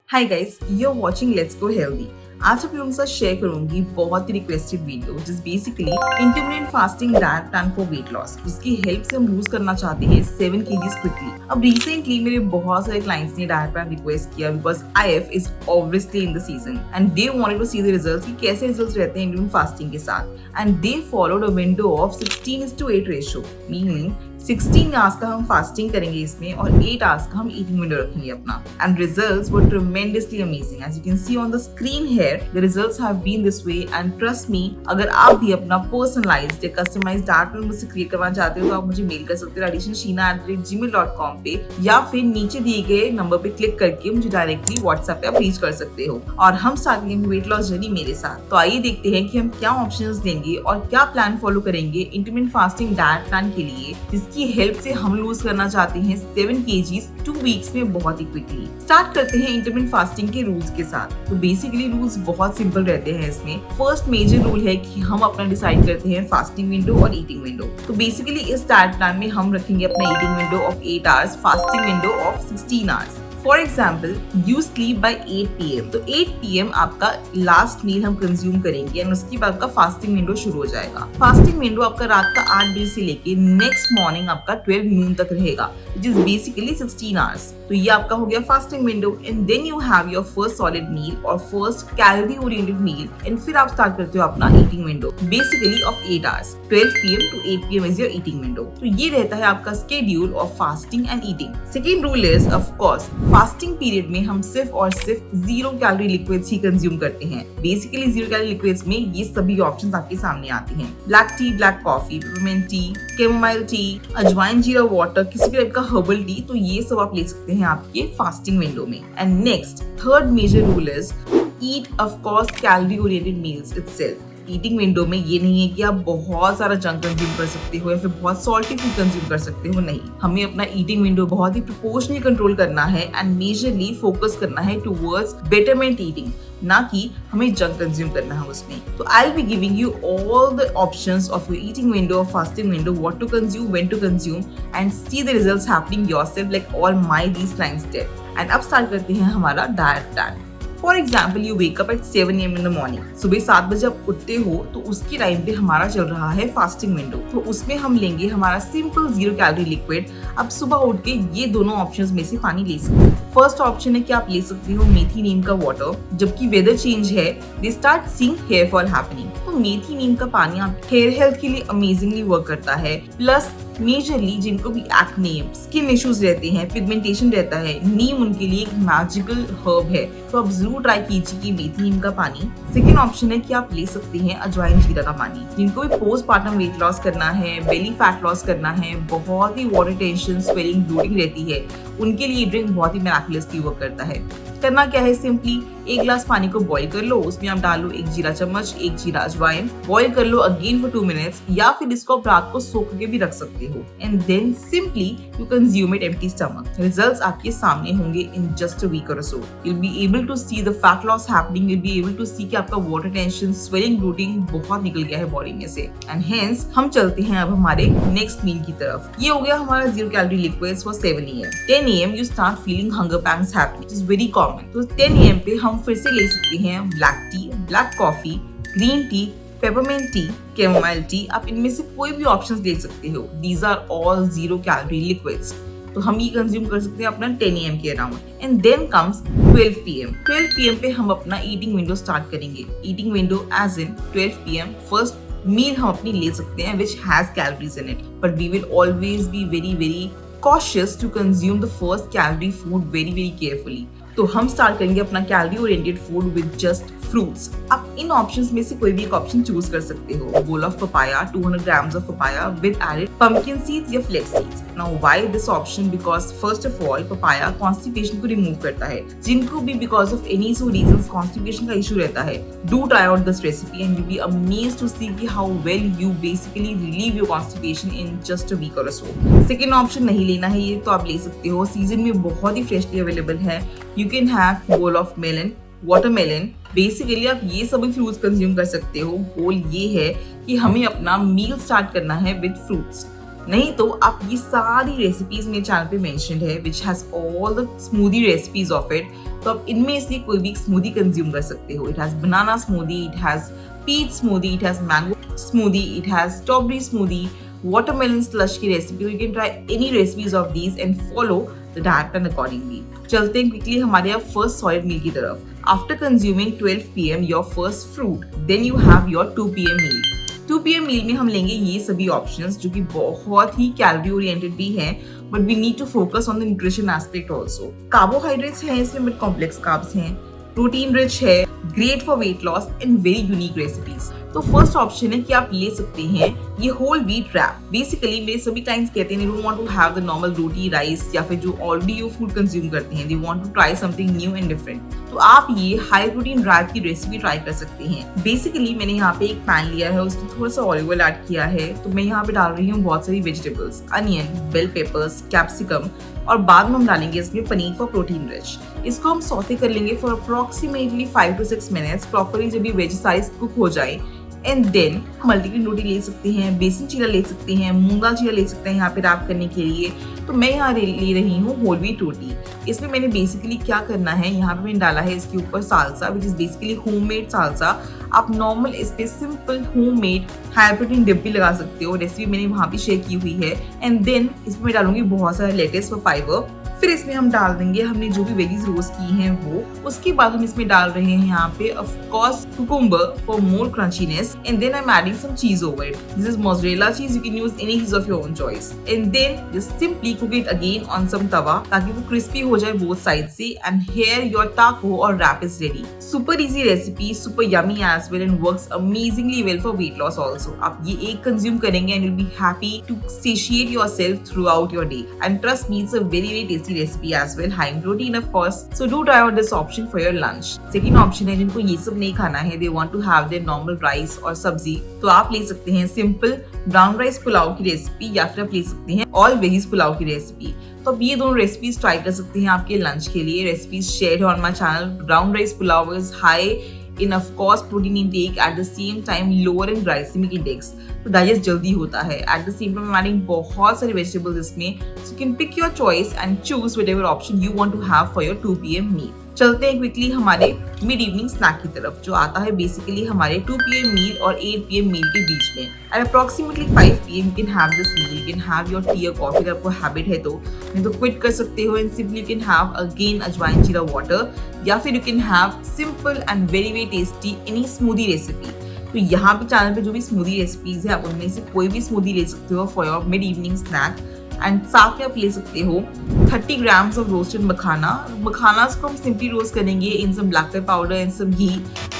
Hi guys, you are watching let's go healthy. आज आप लोगों के साथ शेयर करूंगी बहुत ही रिक्वेस्टेड वीडियो जिस basically intermittent fasting diet plan for weight loss, जिसकी हेल्प से हम लूज करना चाहते हैं 7 kgs क्विकली। अब रिसेंटली मेरे बहुत सारे क्लाइंट्स ने डाइट प्लान रिक्वेस्ट किया because IF is obviously in the season and they wanted to see the results कि कैसे रिजल्ट्स रहते हैं इंटरमिटेंट फास्टिंग के साथ। And they followed a window of 16:8 ratio, meaning 16 hours का हम फास्टिंग करेंगे इसमें और 8 आवर्स का हम ईटिंग विंडो रखेंगे अपना। And results were tremendously amazing. As you can see on the screen here, the results have been this way and trust me, अगर आप भी अपना पर्सनलाइज्ड या कस्टमाइज्ड डाइट प्लान मुझसे क्रिएट करना चाहते हो तो आप मुझे मेल कर सकते हो additionshina@gmail.com पे, या फिर नीचे दिए गए नंबर पे क्लिक करके मुझे डायरेक्टली व्हाट्सएप पे आप रीच कर सकते हो। और हम स्टार्ट करेंगे वेट लॉस जर्नी मेरे साथ। तो आइए देखते हैं कि हम क्या ऑप्शंस देंगे और क्या प्लान फॉलो करेंगे इंटरमिटेंट फास्टिंग डाइट प्लान के लिए, जिसकी हेल्प से हम लूज करना चाहते हैं 7 kgs 2 वीक्स में बहुत ही क्विकली। स्टार्ट करते हैं इंटरमिटेंट फास्टिंग के रूल्स के साथ। तो बेसिकली रूल्स बहुत सिंपल रहते हैं इसमें। फर्स्ट मेजर रूल है कि हम अपना डिसाइड करते हैं फास्टिंग विंडो और ईटिंग विंडो। तो बेसिकली इस डाइट प्लान में हम रखेंगे अपना eating window of 8 hours, fasting window of 16 hours. For example, you sleep by 8 PM। तो 8 PM आपका लास्ट मील हम कंज्यूम करेंगे एंड उसके बाद आपका फास्टिंग विंडो शुरू हो जाएगा। फास्टिंग विंडो आपका रात का 8 बजे से लेके नेक्स्ट मॉर्निंग आपका 12 नून तक रहेगा, विच इज बेसिकली 16 आवर्स। तो ये आपका हो गया fasting window. And then you have your first solid meal और first calorie oriented meal and फिर आप स्टार्ट करते हो अपना eating window basically of 8 hours. 12 PM to 8 PM is your eating window. तो ये रहता है आपका schedule of fasting and eating. Second rule is of course fasting period में हम सिर्फ और सिर्फ 0 कैलोरी लिक्विड्स ही कंज्यूम करते हैं। बेसिकली 0 कैलोरी लिक्विड्स में ये सभी ऑप्शंस आपके सामने आते हैं। Black tea, black coffee, peppermint tea, chamomile T, अजवाइन जीरा वाटर, किसी भी टाइप का हर्बल टी, तो ये सब आप ले सकते हैं आपके फास्टिंग विंडो में। And next third major rule is eat of course calorie oriented meals itself. Eating window में ये नहीं है कि आप बहुत सारा जंक कंज्यूम कर सकते हो या फिर बहुत सॉल्टी फूड कंज्यूम कर सकते हो, नहीं। हमें अपना ईटिंग विंडो बहुत ही प्रोपोर्शनली कंट्रोल करना है एंड मेजरली फोकस करना है टुवर्ड्स बेटरमेंट ईटिंग, ना कि हमें जंक कंज्यूम करना है उसमें। तो I will be giving you all the options of your eating window और fasting window, what to consume, when to consume and see the results happening yourself like all my these clients did. And अब start करते हैं हमारा diet plan. For example, you wake up at 7 AM in the morning. सुबह 7 बजे आप उठते हो तो उसके टाइम पे हमारा चल रहा है फास्टिंग विंडो। तो उसमें हम लेंगे हमारा सिंपल 0 कैलोरी लिक्विड। अब सुबह उठ के ये दोनों ऑप्शंस में से पानी ले सकते हो। फर्स्ट ऑप्शन है कि आप ले सकते हो मेथी नीम का वाटर। जबकि वेदर चेंज है, they start seeing hair fall happening. तो मेथी नीम का पानी आप हेयर हेल्थ के लिए अमेजिंगली वर्क करता है। प्लस मेजरली जिनको भी एक्ने, स्किन इश्यूज रहते हैं, पिगमेंटेशन रहता है, नीम उनके लिए एक मैजिकल हर्ब है। तो आप जरूर ट्राई कीजिए कि मेथी नीम का पानी। सेकेंड ऑप्शन है कि आप ले सकते हैं अजवाइन जीरा का पानी। जिनको भी पोस्टपार्टम वेट लॉस करना है, बेली फैट लॉस करना है, बहुत ही वाटर टेंशन, स्वेलिंग, ब्लोटिंग रहती है, उनके लिए ड्रिंक बहुत ही मिराकुलसली वर्क करता है। करना क्या है, सिंपली 1 गिलास पानी को बॉईल कर लो, उसमें आप डालो 1 जीरा चम्मच, 1 जीरा अजवाइन, बॉईल कर लो अगेन फॉर 2 मिनट्स, या फिर इसको आप रात को सोख के भी रख सकते हो। And then simply you consume it empty stomach. Results आपके सामने होंगे in just a week or so. You will be able to see the fat loss happening, you will be able to see कि आपका water tension, swelling, bloating बहुत निकल गया है body में से। एंड हेंस हम चलते हैं अब हमारे नेक्स्ट मील की तरफ। ये हो गया हमारा 0 calorie liquids for 7 AM। 10 AM you start feeling hunger pangs happening, which is very common. तो 10 AM पे हम फिर से ले सकते हैं black tea, black coffee, green tea, peppermint tea, chamomile tea. आप इनमें से कोई भी ऑप्शंस ले सकते हो। These are all 0 calorie liquids. तो हम ये कंज्यूम कर सकते हैं अपना 10 AM के around. And then comes 12 PM। 12 PM पे हम अपना ईटिंग विंडो स्टार्ट करेंगे। Eating window as in 12 PM first meal हम अपनी ले सकते हैं which has calories in it, but we will always be very cautious to consume the first calorie food very carefully। तो हम स्टार्ट करेंगे अपना calorie oriented food with just fruits. आप इन ऑप्शंस में से कोई भी एक ऑप्शन चूज कर सकते हो। Bowl of papaya, 200 grams of papaya with added pumpkin seeds या flax seeds। Now why this option? Because first of all, papaya constipation को रिमूव करता है। जिनको भी because of any so reasons constipation का इशू रहता है, do try out this recipe and you'll be amazed to see how well you basically relieve your constipation in just a week or so। Second option नहीं लेना है ये तो आप ले सकते हो, सीजन में बहुत ही फ्रेशली अवेलेबल है। You can have bowl of melon, watermelon. Basically आप ये सभी फ्रूट्स कंज्यूम कर सकते हो। गोल ये है कि हमें अपना मील स्टार्ट करना है विद फ्रूट्स। नहीं तो आप ये सारी रेसिपीज मेरे चैनल पे मेंशन्ड है, which has all the smoothie recipes of it. तो आप इनमें से कोई भी स्मूदी कंज्यूम कर सकते हो. It has banana smoothie, it has peach smoothie, it has mango smoothie, it has strawberry smoothie, watermelon slush की recipe. You can try any recipes of these and follow the diet plan accordingly. चलते हैं quickly हमारे अब first solid meal की तरफ. After consuming 12 PM your first fruit, then you have your 2 PM meal. 2 PM meal में हम लेंगे ये सभी ऑप्शंस जो कि बहुत ही कैलोरी ओरिएंटेड भी हैं, but we need to focus on the nutrition aspect also. Carbohydrates हैं इसमें, बट कॉम्प्लेक्स कार्ब्स हैं, प्रोटीन रिच है, great for weight loss and very unique recipes. तो फर्स्ट ऑप्शन है कि आप ले सकते हैं ये होल व्हीट रैप. बेसिकली मेरे सभी क्लाइंट्स कहते हैं they don't want to have the normal roti rice या फिर जो ऑलरेडी ये फूड कंज्यूम करते हैं. they want to try something new and different. तो आप ये हाई प्रोटीन रैप की रेसिपी ट्राई कर सकते हैं. बेसिकली मैंने यहाँ पे एक पैन लिया है, उसमें थोड़ा सा ऑलिव ऑयल ऐड किया है. तो मैं यहाँ पे डाल रही हूँ बहुत सारी vegetables, onion, bell peppers, capsicum, और बाद में हम डालेंगे इसमें पनीर फॉर प्रोटीन रिच. इसको हम सौते कर लेंगे for approximately 5 to 6 minutes. Properly जब ये वेज साइज कुक हो जाए, एंड देन मल्टीग्रेन रोटी ले सकते हैं, बेसन चीला ले सकते हैं, मूंग दाल चीला ले सकते हैं यहाँ पे रैप करने के लिए. तो मैं यहाँ ले रही हूँ होल व्हीट रोटी. इसमें मैंने बेसिकली क्या करना है, यहाँ पे मैंने डाला है इसके ऊपर salsa which is basically homemade salsa. आप नॉर्मल इस पे simple homemade high protein dip भी लगा सकते हो. रेसिपी मैंने वहाँ पे शेयर की हुई है. एंड देन इसमें मैं डालूंगी बहुत सारा लेटेस फॉर फाइबर. फिर इसमें हम डाल देंगे हमने जो भी वेजीज रोस्ट की हैं वो. उसके बाद हम इसमें डाल रहे हैं यहाँ पे of course cucumber for more crunchiness. And then I am adding some cheese over it. This is mozzarella cheese, you can use any cheese of your own choice. And then just simply cook it again on some tawa ताकि वो crispy हो जाए both side से. And here your taco or wrap is ready. Super easy recipe, super yummy as well and works amazingly well for weight loss also. आप ये एक consume करेंगे and you will be happy to satiate yourself throughout your day. And trust me, it's a very very tasty recipe as well, high in protein of course. So do try out this option for your lunch. Second option है जिनको ये सब नहीं खाना है, they want to have their normal rice और सब्जी, तो आप ले सकते हैं सिंपल ब्राउन राइस पुलाव की रेसिपी या फिर आप ले सकते हैं ऑल वेजीज पुलाव की रेसिपी. तो अब ये दोनों रेसिपीज ट्राई कर सकते हैं आपके लंच के लिए. Recipes share on my channel. Brown rice pulao is high in of course protein intake, at the same time lower in glycemic index, तो डाइजेस्ट जल्दी होता है. At the same time adding बहुत सारे वेजिटेबल्स इसमें, so you can pick your choice and choose whatever option you want to have for your 2 PM meal. चलते हैं quickly हमारे मिड इवनिंग स्नैक की तरफ, जो आता है बेसिकली हमारे 2 PM मील और 8 PM मील के बीच में. At approximately 5 PM you can have this meal. You can have your tea और कॉफी अगर आपको हैबिट है तो, नहीं तो क्विट कर सकते हो. And simply you can have again अजवाइन जीरा वाटर, या फिर you can have simple and very very tasty any smoothie recipe. तो यहाँ पे चैनल पे जो भी स्मूदी रेसिपीज है आप उनमें से कोई भी स्मूदी ले सकते हो for your mid evening snack. And साथ में आप ले सकते हो 30 grams of roasted makhana. Makhanas को हम सिंपली रोस्ट करेंगे in some black pepper powder and some ghee.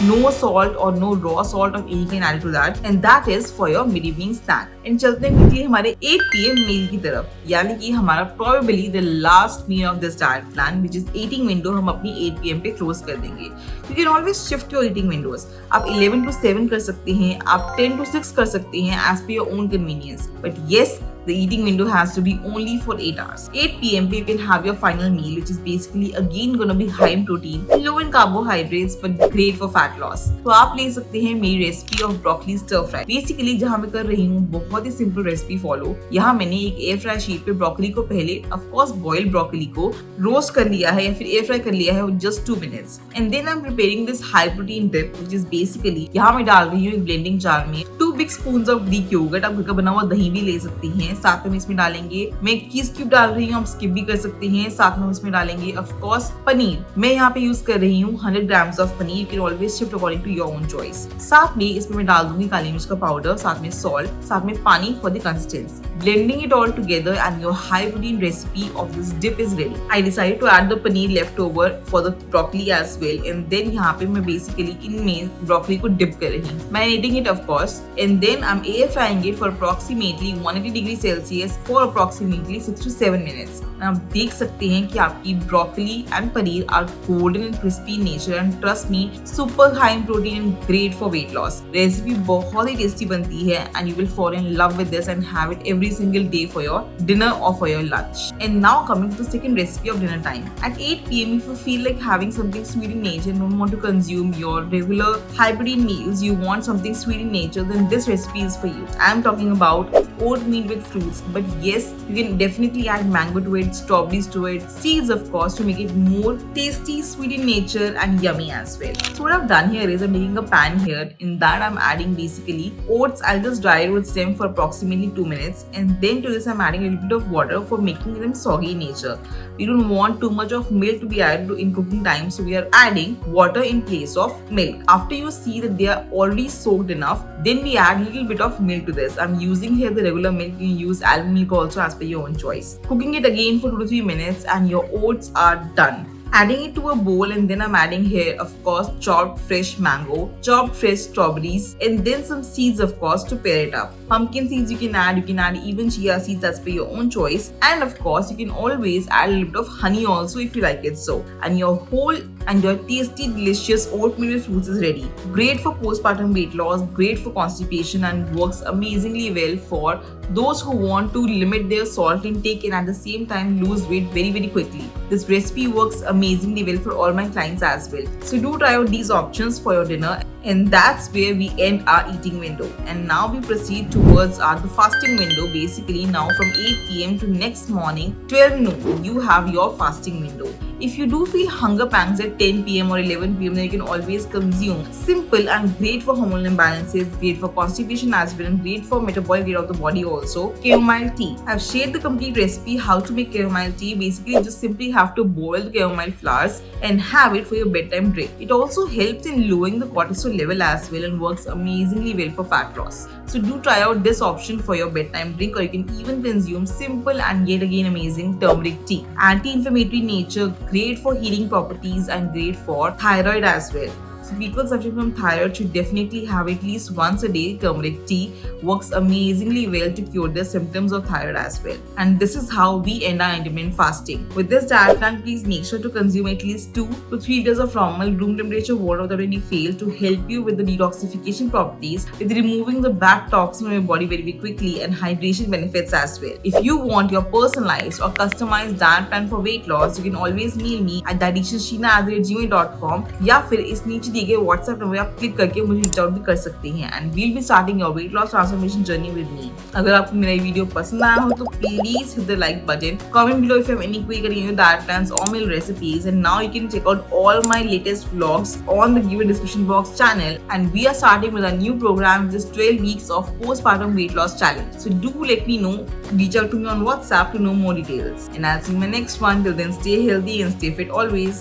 No salt or no raw salt of any kind added to that, and that is for your mid evening snack. And चलते हैं quickly हमारे 8 PM मील की तरफ, यानी कि हमारा probably the last meal of this diet plan which is eating window हम अपनी 8 PM पे क्लोज कर देंगे. You can always shift your eating windows. आप 11 to 7 कर सकते हैं, आप 10 to 6 कर सकते हैं as per your own convenience. But yes, the eating window has to be only for 8 hours. 8 PM you can have your final meal, which is basically again gonna be high in protein, low in carbohydrates, but great for fat loss. तो आप ले सकते हैं मेरी recipe of broccoli stir fry. Basically जहाँ मैं कर रही हूँ बहुत ही सिंपल रेसिपी फॉलो. यहाँ मैंने एक एयर फ्राई शीट पे ब्रोकली को पहले ऑफ कोर्स बॉइल्ड ब्रोकली को रोस्ट कर लिया है या फिर एयर फ्राई कर लिया है just 2 minutes. And then I am preparing this high protein dip, which is basically यहाँ मैं डाल रही हूँ एक ब्लेंडिंग जार में 2 big spoons of Greek yogurt. आप घर का बना हुआ दही भी ले सकती हैं. साथ में इसमें डालेंगे, मैं चीज क्यूब डाल रही हूँ, आप स्किप भी कर सकते हैं. साथ में इसमें डालेंगे ऑफ कोर्स पनीर. मैं यहाँ पे यूज कर रही हूँ 100 grams of paneer. You can always shift according to your own choice. साथ में इसमें मैं डाल दूंगी काली मिर्च का पाउडर, साथ में सॉल्ट, साथ में पानी for the consistency. Blending it all together and your high protein recipe of this dip is ready. I decided to add the paneer leftover for the broccoli as well, and then यहाँ पे मैं basically इनमें broccoli को dip कर रही हूँ, marinating it of course, and then I'm air frying it for approximately 180 degrees Celsius for approximately 6 to 7 minutes. आप देख सकते हैं कि आपकी broccoli and paneer are golden and crispy nature, and trust me super high in protein and great for weight loss. Recipe बहुत ही tasty बनती है and you will fall in love with this and have it every single day for your dinner or for your lunch. And now coming to the second recipe of dinner time. At 8 PM, if you feel like having something sweet in nature and don't want to consume your regular high protein meals, you want something sweet in nature, then this recipe is for you. I am talking about oatmeal with fruits, but yes, you can definitely add mango to it, strawberries to it, seeds of course to make it more tasty, sweet in nature and yummy as well. So what I've done here is I'm making a pan here. In that I'm adding basically oats. I'll just dry it with them for approximately 2 minutes, and then to this I'm adding a little bit of water for making them soggy in nature. We don't want too much of milk to be added in cooking time, so we are adding water in place of milk. After you see that they are already soaked enough, then we add a little bit of milk to this. I'm using here the regular milk. You can use almond milk also as per your own choice. Cooking it again for 2 to 3 minutes and your oats are done. Adding it to a bowl, and then I'm adding here of course chopped fresh mango, chopped fresh strawberries, and then some seeds of course to pair it up. Pumpkin seeds you can add even chia seeds as per your own choice, and of course you can always add a little bit of honey also if you like it so. And your tasty delicious oatmeal with fruits is ready. Great for postpartum weight loss, great for constipation, and works amazingly well for those who want to limit their salt intake and at the same time lose weight very quickly. This recipe works amazingly well for all my clients as well. So do try out these options for your dinner, and that's where we end our eating window. And now we proceed towards the fasting window. Basically now from 8 p.m. to next morning 12 noon you have your fasting window. If you do feel hunger pangs at 10 p.m. or 11 p.m., then you can always consume simple and great for hormonal imbalances, great for constipation as well, and great for metabolic rate of the body also, chamomile tea. I've shared the complete recipe how to make chamomile tea. Basically, you just simply have to boil the chamomile flowers and have it for your bedtime drink. It also helps in lowering the cortisol level as well and works amazingly well for fat loss. So do try out this option for your bedtime drink, or you can even consume simple and yet again amazing turmeric tea. Anti-inflammatory nature, great for healing properties and great for thyroid as well. So people suffering from thyroid should definitely have at least once a day turmeric tea. Works amazingly well to cure the symptoms of thyroid as well. And this is how we end our intermittent fasting. With this diet plan, please make sure to consume at least 2 to 3 liters of normal room temperature water without any fail to help you with the detoxification properties, with removing the bad toxin from your body very quickly, and hydration benefits as well. If you want your personalized or customized diet plan for weight loss, you can always mail me at dietitiansheena@gmail.com या फिर इस नीचे दिए गए WhatsApp number आप click करके मुझे reach out भी कर सकते हैं, and we'll be starting your weight loss transformation journey with me. अगर आपको मेरा वीडियो पसंद आया हो तो please hit the like button, comment below if you have any query regarding your diet plans or meal recipes, and now you can check out all my latest vlogs on the given description box channel. And we are starting with a new program, which is 12 weeks of postpartum weight loss challenge. So do let me know, reach out to me on WhatsApp to know more details, and I'll see you in my next one. Till then, stay healthy and stay fit always.